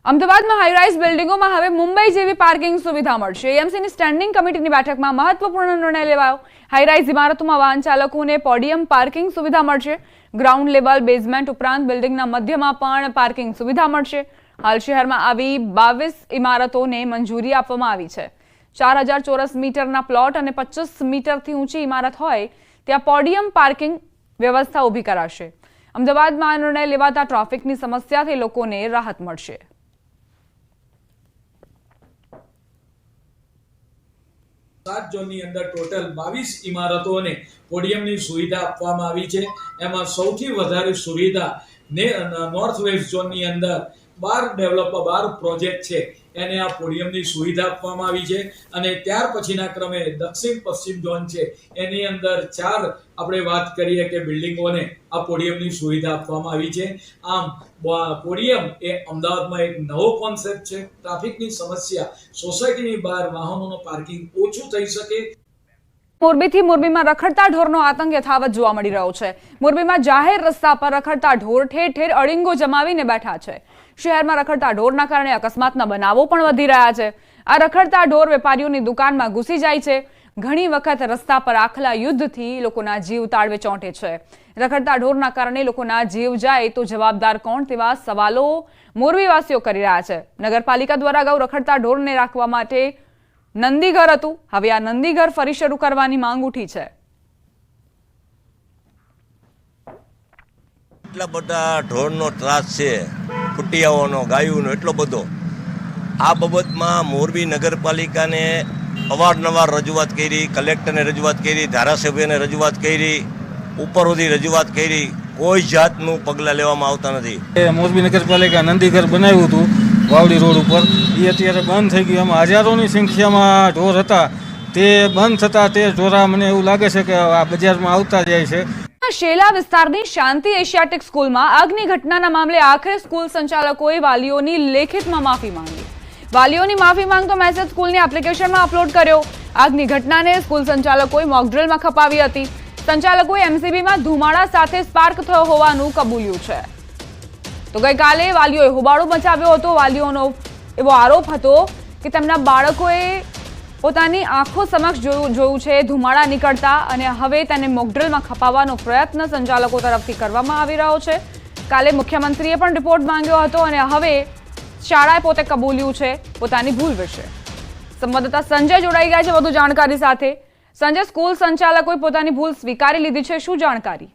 અમદાવાદમાં હાઈરાઇઝ બિલ્ડિંગોમાં હવે મુંબઈ જેવી પાર્કિંગ સુવિધા મળશે। એએમસીની સ્ટેન્ડિંગ કમિટીની બેઠકમાં મહત્વપૂર્ણ નિર્ણય લેવાયો। હાઈરાઇઝ ઇમારતોમાં વાહન ચાલકોને પોડિયમ પાર્કિંગ સુવિધા મળશે। ગ્રાઉન્ડ લેવલ બેઝમેન્ટ ઉપરાંત બિલ્ડિંગના મધ્યમાં પણ પાર્કિંગ સુવિધા મળશે। હાલ શહેરમાં આવી 22 ઇમારતોને મંજૂરી આપવામાં આવી છે। 4000 ચોરસ મીટરના પ્લોટ અને 25 મીટરથી ઊંચી ઇમારત હોય ત્યાં પોડિયમ પાર્કિંગ વ્યવસ્થા ઊભી કરાશે। અમદાવાદમાં આ નિર્ણય લેવાતા ટ્રાફિકની સમસ્યાથી લોકોને રાહત મળશે। सात जोन ની અંદર ટોટલ 22 ઇમારતોને પોડિયમની સુવિધા આપવામાં આવી છે। એમાં સૌથી વધારે સુવિધા નોર્થ વેસ્ટ ઝોનની અંદર 12 પ્રોજેક્ટ છે એને આ પોડિયમની સુવિધા આપવામાં આવી છે અને ત્યાર પછીના ક્રમે દક્ષિણ પશ્ચિમ ઝોન છે એની અંદર 4 આપણે વાત કરીએ કે બિલ્ડિંગોને આ પોડિયમની સુવિધા આપવામાં આવી છે। આમ પોડિયમ એ અમદાવાદમાં એક નવો કોન્સેપ્ટ છે। ટ્રાફિકની સમસ્યા સોસાયટીની બહાર વાહનોનું પાર્કિંગ ઓછું થઈ શકે। મોરબીથી મોરબીમાં રખડતા ઢોરનો આતંક યથાવત જોવા મળી રહ્યો છે। મોરબીમાં જાહેર રસ્તા પર રખડતા ઢોર ઠેર ઠેર અડીંગો જમાવીને બેઠા છે। શહેરમાં રખડતા ઢોરના કારણે અકસ્માતના બનાવો પણ વધી રહ્યા છે। આ રખડતા ઢોર વેપારીઓની દુકાનમાં ઘૂસી જાય છે। ઘણી વખત રસ્તા પર આખલા યુદ્ધથી લોકોના જીવ તાળવે ચોંટે છે। રખડતા ઢોરના કારણે લોકોના જીવ જાય તો જવાબદાર કોણ તેવા સવાલો મોરબીવાસીઓ કરી રહ્યા છે। નગરપાલિકા દ્વારા અગાઉ રખડતા ઢોરને રાખવા માટે નંદીઘર હતું, હવે આ નંદીઘર ફરી શરૂ કરવાની માંગ ઉઠી છે। એટલા બધા ઢોરનો ત્રાસ છે, કુટિયાઓનો, ગાયોનો એટલો બધો। આ બાબતમાં મોરબી નગરપાલિકાને અવારનવાર રજૂઆત કરી, કલેક્ટરને રજૂઆત કરી, ધારાસભ્યને રજૂઆત કરી, ઉપર સુધી રજૂઆત કરી, કોઈ જાતનું પગલાં લેવામાં આવતા નથી। મોરબી નગરપાલિકા નંદીઘર બનાવ્યું હતું વાવડી રોડ ઉપર, એ અત્યારે બંધ થઈ ગયું। એમાં હજારોની સંખ્યામાં ઢોર હતા, તે બંધ થતા તે ઢોરા મને એવું લાગે છે કે આ બજારમાં આવતા જાય છે। શેલા વિસ્તારની શાંતિ એશિયાટિક સ્કૂલમાં આગની ઘટનાના મામલે આખરે સ્કૂલ સંચાલકોએ વાલીઓની લેખિતમાં માફી માંગી। વાલીઓની માફી માંગતો મેસેજ સ્કૂલની એપ્લિકેશનમાં અપલોડ કર્યો। આગની ઘટનાને સ્કૂલ સંચાલકોએ મોકડ્રીલમાં ખપાવી હતી। સંચાલકોએ એમસીબીમાં ધુમાડા સાથે સ્પાર્ક થયો હોવાનું કબૂલ્યું છે। તો ગઈકાલે વાલીઓએ હોબાળો મચાવ્યો હતો। વાલીઓનો એવો આરોપ હતો કે તેમના બાળકોએ પોતાની આંખો સમક્ષ જોયું છે ધુમાડા નીકળતા અને હવે તેને મોકડ્રીલમાં ખપાવવાનો પ્રયત્ન સંચાલકો તરફથી કરવામાં આવી રહ્યો છે। કાલે મુખ્યમંત્રીએ પણ રિપોર્ટ માંગ્યો હતો અને હવે શાળાએ પોતે કબૂલ્યું છે પોતાની ભૂલ વિશે। સંવાદદાતા સંજય જોડાઈ ગયા છે વધુ જાણકારી સાથે। સંજય, સ્કૂલ સંચાલકોએ પોતાની ભૂલ સ્વીકારી લીધી છે, શું જાણકારી?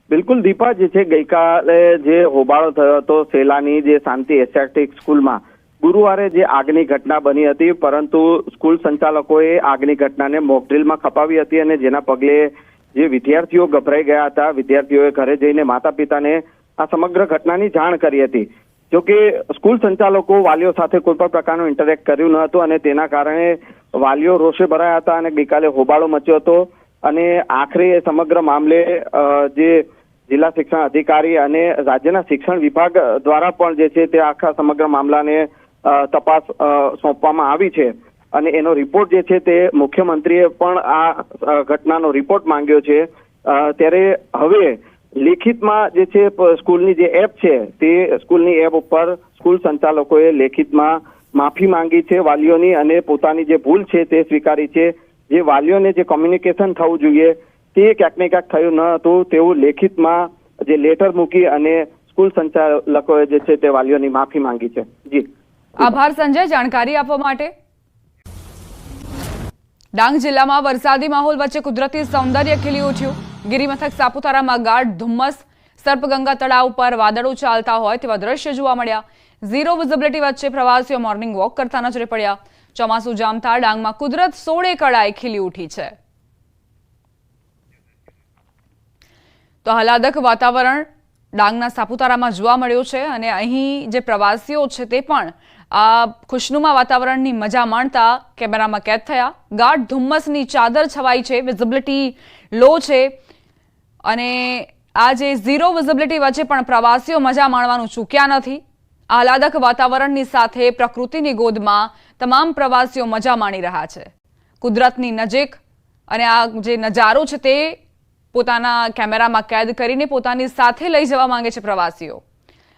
બિલકુલ દીપા, જે છે ગઈકાલે જે હોબાળો થયો હતો શેલાની જે શાંતિ એશિયાટિક સ્કૂલમાં ગુરુવારે જે આગની ઘટના બની હતી, પરંતુ સ્કૂલ સંચાલકોએ આગની ઘટનાને મોકડ્રીલમાં ખપાવી હતી અને જેના પગલે જે વિદ્યાર્થીઓ ગભરાઈ ગયા હતા, વિદ્યાર્થીઓએ ઘરે જઈને માતા પિતાને આ સમગ્ર ઘટનાની જાણ કરી હતી। જોકે સ્કૂલ સંચાલકો વાલીઓ સાથે કોઈ પણ પ્રકારનું ઇન્ટરેક્ટ કર્યું ન હતું અને તેના કારણે વાલીઓ રોષે ભરાયા હતા અને ગઈકાલે હોબાળો મચ્યો હતો અને આખરે સમગ્ર મામલે જે જિલ્લા શિક્ષણ અધિકારી અને રાજ્યના શિક્ષણ વિભાગ દ્વારા પણ જે છે તે આખા સમગ્ર મામલાને તપાસ સોંપવામાં આવી છે અને એનો રિપોર્ટ જે છે તે મુખ્યમંત્રીએ પણ આ ઘટનાનો રિપોર્ટ માંગ્યો છે। ત્યારે હવે લેખિતમાં જે છે સ્કૂલની જે એપ છે તે સ્કૂલની એપ ઉપર સ્કૂલ સંચાલકોએ લેખિતમાં માફી માંગી છે વાલીઓની અને પોતાની જે ભૂલ છે તે સ્વીકારી છે। જે વાલીઓને જે કોમ્યુનિકેશન થવું જોઈએ તે ક્યાંક ને ક્યાંક થયું ન હતું તેવું લેખિતમાં જે લેટર મૂકી અને સ્કૂલ સંચાલકોએ જે છે તે વાલીઓની માફી માંગી છે। જી આભાર સંજય જાણકારી આપવા માટે। ડાંગ જિલ્લામાં વરસાદી માહોલ વચ્ચે કુદરતી સૌંદર્ય ખીલી ઉઠ્યું। ગિરિમથક સાપુતારામાં ગાઢ ધુમ્મસ, સર્પગંગા તળાવ પર વાદળો ચાલતા હોય તેવા દ્રશ્ય જોવા મળ્યા। ઝીરો વિઝિબિલિટી વચ્ચે પ્રવાસીઓ મોર્નિંગ વોક કરતા નજરે પડ્યા। ચોમાસું જામતા ડાંગમાં કુદરત સોળે કળાએ ખીલી ઉઠી છે। તો આહલાદક વાતાવરણ ડાંગના સાપુતારામાં જોવા મળ્યું છે અને અહીં જે પ્રવાસીઓ છે તે પણ આ ખુશનુમા વાતાવરણની મજા માણતા કેમેરામાં કેદ થયા। ગાઢ ધુમ્મસની ચાદર છવાઈ છે, વિઝિબિલિટી લો છે અને આ જે ઝીરો વિઝિબિલિટી વચ્ચે પણ પ્રવાસીઓ મજા માણવાનું ચૂક્યા નથી। આહલાદક વાતાવરણની સાથે પ્રકૃતિની ગોદમાં તમામ પ્રવાસીઓ મજા માણી રહ્યા છે। કુદરતની નજીક અને આ જે નજારો છે તે પોતાના કેમેરામાં કેદ કરીને પોતાની સાથે લઈ જવા માંગે છે પ્રવાસીઓ।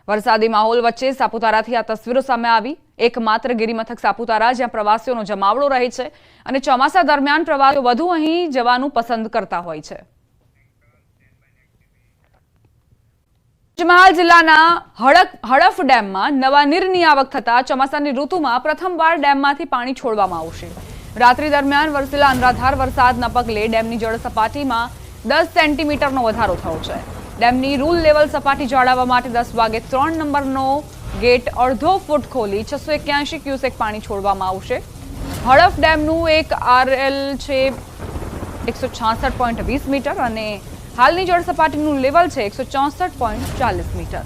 વરસાદી માહોલ વચ્ચે સાપુતારાથી આ તસવીરો સામે આવી. એકમાત્ર ગિરિમથક સાપુતારા જ્યાં પ્રવાસીઓનો જમાવડો રહે છે અને ચોમાસા દરમિયાન પ્રવાસીઓ વધુ અહીં જવાનું પસંદ કરતા હોય છે. પંચમહાલ જિલ્લાના હડફ ડેમમાં નવા નીરની આવક થતા ચોમાસાની ઋતુમાં પ્રથમવાર ડેમમાંથી પાણી છોડવામાં આવશે. રાત્રિ દરમિયાન વરસેલા અનરાધાર વરસાદના પગલે ડેમની જળ સપાટીમાં 10 સેન્ટીમીટરનો વધારો થયો છે. ડેમની રૂલ લેવલ સપાટી જાળવવા માટે 10 વાગે 3 નંબરનો ગેટ અડધો ફૂટ ખોલી 681 ક્યુસેક પાણી છોડવામાં આવશે. હડફ ડેમનું એક RL છે 166.20 મીટર અને હાલની જળ સપાટીનું લેવલ છે 164.40 મીટર.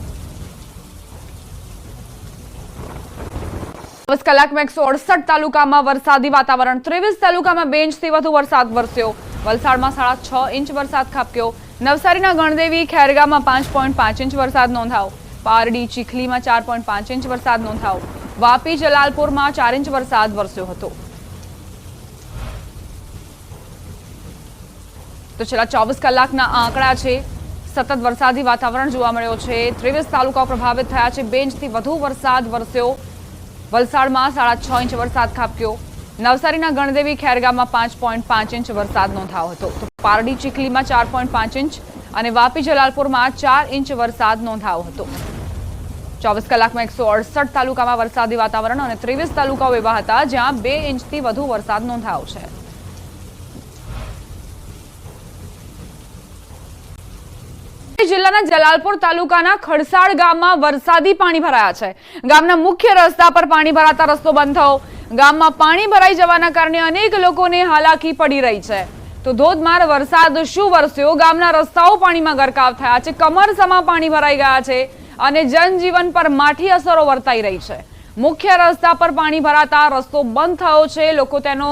24 કલાકમાં 168 તાલુકામાં વરસાદી વાતાવરણ. 23 તાલુકામાં 2 ઇંચથી વધુ વરસાદ વરસ્યો. વલસાડમાં 6.5 ઇંચ વરસાદ ખાબક્યો. નવસારીના ગણદેવી ખેરગામમાં 5.5 ઇંચ વરસાદ નોંધાયો. પારડી ચીખલીમાં 4.5 ઇંચ વરસાદ નોંધાયો. વાપી જલાલપુરમાં 4 ઇંચ વરસાદ વરસ્યો હતો. તો છેલ્લા 24 કલાકના આંકડા છે. સતત વરસાદી વાતાવરણ જોવા મળ્યો છે. 23 તાલુકાઓ પ્રભાવિત થયા છે. 2 ઇંચથી વધુ વરસાદ વરસ્યો. વલસાડમાં 6.5 ઇંચ વરસાદ ખાબક્યો. નવસારીના ગણદેવી ખેરગામમાં 5.5 ઇંચ વરસાદ નોંધાયો હતો. તો પારડી ચીખલીમાં 4.5 ઇંચ અને વાપી જલાલપુરમાં 4 ઇંચ વરસાદ નોંધાયો હતો. 24 કલાકમાં 168 તાલુકામાં વરસાદી વાતાવરણ અને 23 તાલુકાઓ એવા હતા જ્યાં 2 ઇંચથી વધુ વરસાદ નોંધાયો છે. જિલ્લાના જલાલપુર તાલુકાના ખડસાળ ગામમાં વરસાદી પાણી ભરાયા છે. ગામના મુખ્ય રસ્તા પર પાણી ભરાતા રસ્તો બંધ થયો. ગામમાં પાણી ભરાઈ જવાના કારણે અનેક લોકોને હાલાકી પડી રહી છે. તો ધોધમાર વરસાદ શું વરસ્યો, ગામના રસ્તાઓ પાણીમાં ગરકાવ થયા છે, કમરસમાં પાણી ભરાઈ ગયા છે અને જનજીવન પર માઠી અસરો વર્તાઈ રહી છે. મુખ્ય રસ્તા પર પાણી ભરાતા રસ્તો બંધ થયો છે. લોકો તેનો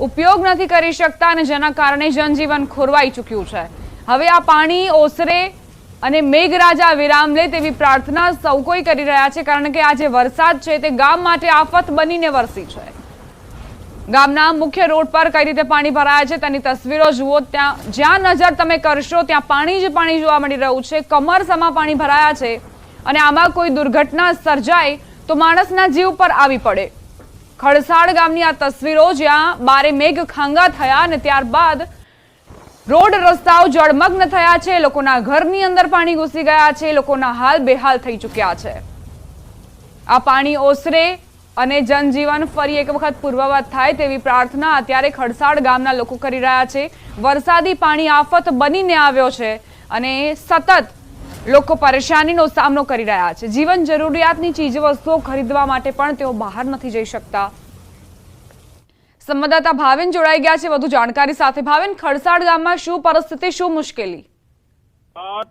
ઉપયોગ નથી કરી શકતા અને જેના કારણે જનજીવન ખોરવાઈ ચૂક્યું છે. હવે આ પાણી ઓસરે અને મેઘરાજા વિરામ લે તેવી પ્રાર્થના સૌ કોઈ કરી રહ્યા છે, કારણ કે આ જે વરસાદ છે તે ગામ માટે આફત બનીને વરસી છે. ગામના મુખ્ય રોડ પર કઈ રીતે પાણી ભરાયા છે તેની તસવીરો જુઓ. ત્યાં જ્યાં નજર તમે કરશો ત્યાં પાણી જ પાણી જોવા મળી રહ્યું છે. કમરસમાં પાણી ભરાયા છે અને આમાં કોઈ દુર્ઘટના સર્જાય તો માણસના જીવ પર આવી પડે. ખડસાળ ગામની આ તસવીરો જ્યાં બારે મેઘ ખાંગા થયા અને ત્યારબાદ રોડ રસ્તાઓ જળમગ્ન થયા છે. લોકોના ઘરની અંદર પાણી ઘૂસી ગયા છે. લોકોના હાલ બેહાલ થઈ ચૂક્યા છે. આ પાણી ઓસરે અને જનજીવન ફરી એક વખત પૂર્વવત થાય તેવી પ્રાર્થના અત્યારે ખડસાળ ગામના લોકો કરી રહ્યા છે. વરસાદી પાણી આફત બનીને આવ્યો છે અને સતત લોકો પરેશાનીનો સામનો કરી રહ્યા છે. જીવન જરૂરિયાતની ચીજવસ્તુઓ ખરીદવા માટે પણ તેઓ બહાર નથી જઈ શકતા. સંવાદદાતા ભાવિન જોડાઈ ગયા છે વધુ જાણકારી સાથે. ભાવિન, ખડસાળ ગામમાં શું પરિસ્થિતિ, શું મુશ્કેલી?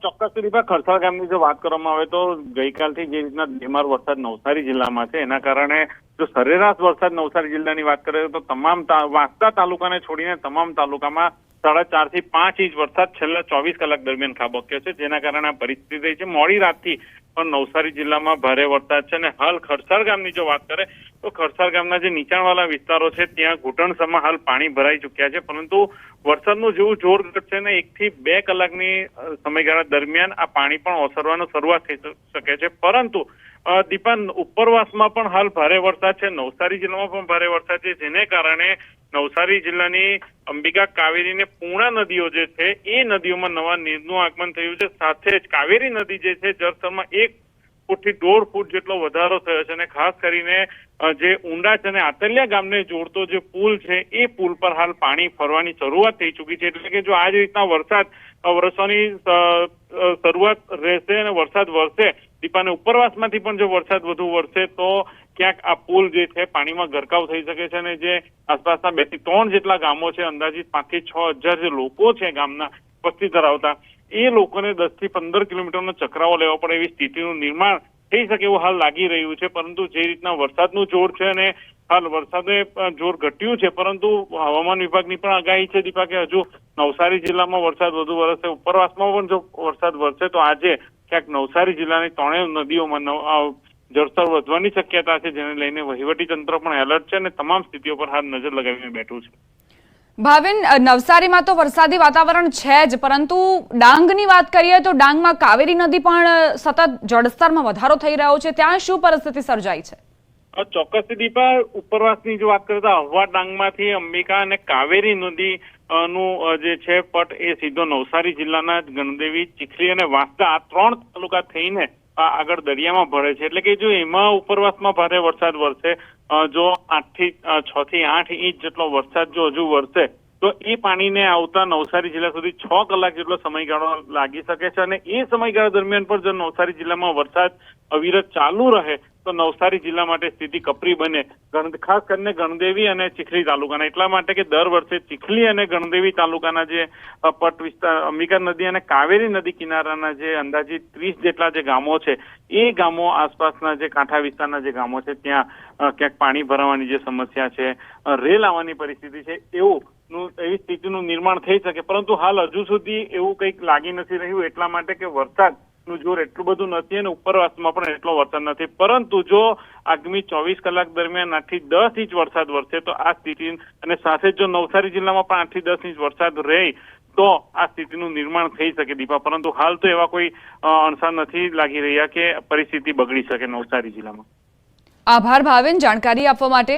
ચોક્કસ રીતે ખડસાળ ગામની જો વાત કરવામાં આવે તો ગઈકાલથી જે રીતના ધીમાર વરસાદ નવસારી જિલ્લામાં છે એના કારણે જો સરેરાશ વરસાદ નવસારી જિલ્લાની વાત કરીએ તો તમામ વાંસદા તાલુકાને છોડીને તમામ તાલુકામાં 4.5 થી 5 ઇંચ વરસાદ છેલ્લા 24 કલાક દરમિયાન ખાબક્યો છે, જેના કારણે આ પરિસ્થિતિ થઈ છે. મોડી રાતથી પણ નવસારી જિલ્લામાં ભારે વરસાદ છે અને હાલ ખડસાળ ગામની જો વાત કરે તો ખડસાળ ગામના જે નીચાણવાળા વિસ્તારો છે ત્યાં ઘૂંટણસમાં હાલ પાણી ભરાઈ ચુક્યા છે, પરંતુ વરસાદનું જેવું જોર ઘટશે ને 1 થી 2 કલાકની સમયગાળા દરમિયાન આ પાણી પણ ઓસરવાનું શરૂઆત થઈ શકે છે. પરંતુ દીપા, ઉપરવાસમાં પણ હાલ ભારે વરસાદ છે, નવસારી જિલ્લામાં પણ ભારે વરસાદ છે, જેને કારણે નવસારી જિલ્લાની અંબિકા, કાવેરી ને પૂર્ણા નદીઓ જે છે એ નદીઓમાં નવા નીરનું આગમન થયું છે. સાથે જ કાવેરી નદી જે છે જળસ્તરમાં 1 ફૂટથી 1.5 ફૂટ જેટલો વધારો થયો છે અને ખાસ કરીને જે ઊંડા છે અને આતલિયા ગામને જોડતો જે પુલ છે એ પુલ પર હાલ પાણી ફરવાની શરૂઆત થઈ ચૂકી છે. એટલે કે જો આ જ રીતના વરસાદ વરસવાની શરૂઆત રહેશે અને વરસાદ વરસે દીપાને ઉપરવાસમાંથી પણ જો વરસાદ વધુ વરસે તો ક્યાંક આ પુલ જે છે પાણીમાં ગરકાવ થઈ શકે છે અને જે આસપાસના 2 થી 3 જેટલા ગામો છે, અંદાજિત 5 થી 6 હજાર જે લોકો છે ગામના વસ્તી ધરાવતા, એ લોકોને 10 થી 15 કિલોમીટરનો ચકરાવો લેવો પડે એવી સ્થિતિનું નિર્માણ થઈ શકે એવું હાલ લાગી રહ્યું છે. પરંતુ જે રીતના વરસાદનું જોર છે અને હાલ વરસાદે જોર ઘટ્યું છે, પરંતુ હવામાન વિભાગની પણ આગાહી છે દીપા કે હજુ નવસારી જિલ્લામાં વરસાદ વધુ વરસશે, ઉપરવાસમાં પણ જો વરસાદ વરસે તો આજે ક્યાંક નવસારી જિલ્લાની 3 નદીઓમાં જળસ્તર વધવાની શક્યતા છે, જેને લઈને વહીવટી તંત્ર પણ એલર્ટ છે અને તમામ સ્થિતિઓ પર હાલ નજર લગાવીને બેઠું છે. ભાવિન, નવસારીમાં તો વરસાદી વાતાવરણ છે જ, પરંતુ ડાંગની વાત કરીએ તો ડાંગમાં કાવેરી નદી પણ સતત જળસ્તરમાં વધારો થઈ રહ્યો છે. ત્યાં શું પરિસ્થિતિ સર્જાઈ છે? ચોક્કસ દીપા, ઉપરવાસની જો વાત કરીએ તો અહવા ડાંગમાંથી અંબિકા અને કાવેરી નદી નું જે છે પટ એ સીધો નવસારી જિલ્લાના ગણદેવી, ચીખલી અને વાંસદા આ 3 તાલુકા થઈને આગળ દરિયામાં ભળે છે. એટલે કે જો એમાં ઉપરવાસમાં ભારે વરસાદ વરસે, જો 6 થી 8 ઇંચ જેટલો વરસાદ જો હજુ વરસે તો એ પાણીને આવતા નવસારી જિલ્લા સુધી 6 કલાક જેટલો સમયગાળો લાગી શકે છે. અને એ સમયગાળા દરમિયાન પણ જો નવસારી જિલ્લામાં વરસાદ અવિરત ચાલુ રહે તો નવસારી જિલ્લા માટે સ્થિતિ કપરી બને, ખાસ કરીને ગણદેવી અને ચીખલી તાલુકાના. એટલા માટે કે દર વર્ષે ચીખલી અને ગણદેવી તાલુકાના જે પટ વિસ્તાર, અંબિકા નદી અને કાવેરી નદી કિનારાના જે અંદાજિત 30 જેટલા જે ગામો છે, એ ગામો આસપાસના જે કાંઠા વિસ્તારના જે ગામો છે ત્યાં ક્યાંક પાણી ભરાવાની જે સમસ્યા છે, રેલ આવવાની પરિસ્થિતિ છે, એવી સ્થિતિનું નિર્માણ થઈ શકે. પરંતુ હાલ હજુ સુધી એવું કંઈક લાગી નથી રહ્યું, એટલા માટે કે વરસાદનું જોર એટલું બધું નથી અને ઉપરવાસમાં પણ એટલો વરસાદ નથી. પરંતુ જો આગામી 24 કલાક દરમિયાન 8 થી 10 ઇંચ વરસાદ વરસે તો આ સ્થિતિ, અને સાથે જો નવસારી જિલ્લામાં પણ 8 થી 10 ઇંચ વરસાદ રહે તો આ સ્થિતિનું નિર્માણ થઈ શકે દીપા. પરંતુ હાલ તો એવા કોઈ અણસાર નથી લાગી રહ્યા કે પરિસ્થિતિ બગડી શકે નવસારી જિલ્લામાં. આભાર ભાવિન, જાણકારી આપવા માટે.